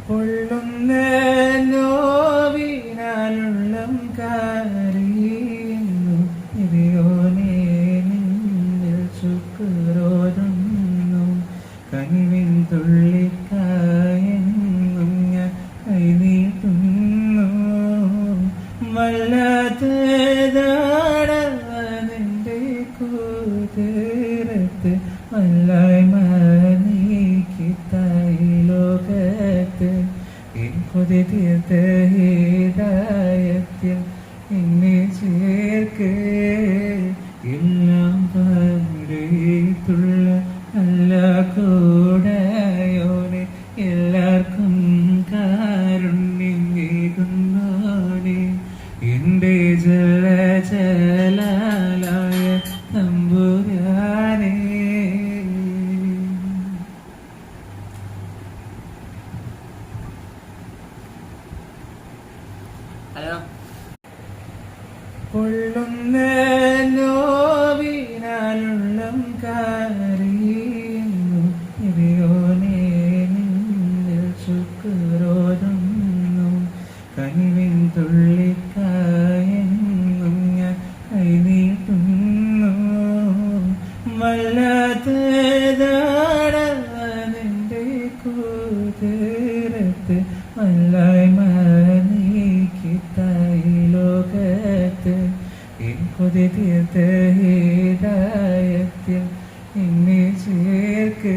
പൊള്ളുന്ന നോവിനാലുള്ളം കാരിയുന്നു ഇവയോനെ നിന്നിൽ ശുക്രോതുന്നു കനിവിൻ തുള്ളിക്കായെന്നും ഞാൻ കൈനീട്ടുന്നു വല്ലാത്തതാടവനെൻ്റെ കൂതേരത്ത് വല്ലായ്മ നീക്കിത്തായി ലോകത്ത് എൻ കൊതി തീർത്ത ഹിദായത്തിൽ എന്നെ ചേർക്ക് എല്ലാം പാടിയിട്ടുള്ള നല്ല കൂടയോനെ എല്ലാവർക്കും കാരുണ്യം കേൾക്കുന്നോനെ എൻ്റെ ജലജലാലായ തമ്പുരാനേ. ഹലോ. പൊള്ളുന്ന നോവിനാലുള്ളം കാരിയുന്നു ഇവയോനെ നിന്നിൽ ശുക്രോതുന്നു കനിവിൻ തുള്ളിക്കായെന്നും ഞാൻ കൈനീട്ടുന്നു വല്ലാത്തതാടവനെൻ്റെ കൂതേരത്ത് വല്ലായ്മ നീക്കിത്തായി ലോകത്ത് എൻ കൊതി തീർത്ത ഹിദായത്തിൽ എന്നെ ചേർക്ക്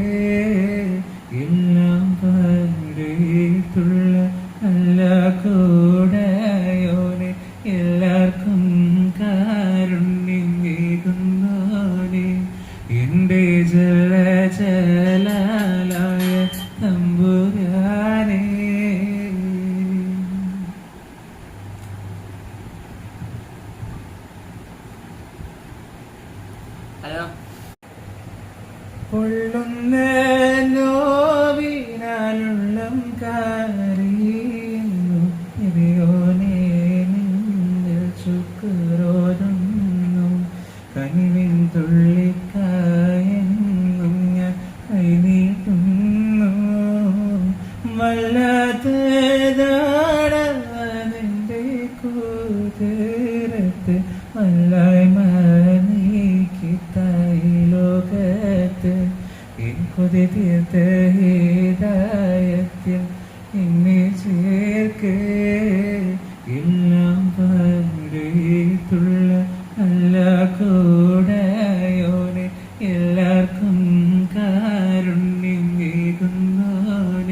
എല്ലാം പാടിയിട്ടുള്ള നല്ല കൂടയോനെ എല്ലാവർക്കും കാരുണ്യം കേൾക്കുന്നോനെ എൻ്റെ ജലജലാലായ തമ്പുരാനേ. ഹലോ. പൊള്ളുന്ന നോവിനാലുള്ളം കാരിയുന്നു ഇവയോനെ നിന്നിൽ ശുക്രോതുന്നു കനിവിൻ തുള്ളിക്കായെന്നും ഞാൻ കൈനീട്ടുന്നു വല്ലാത്തതാടവനെൻ്റെ കൂതേരത്ത് വല്ലായ്മ നീക്കിത്തായി ലോകത്ത് എൻ കൊതി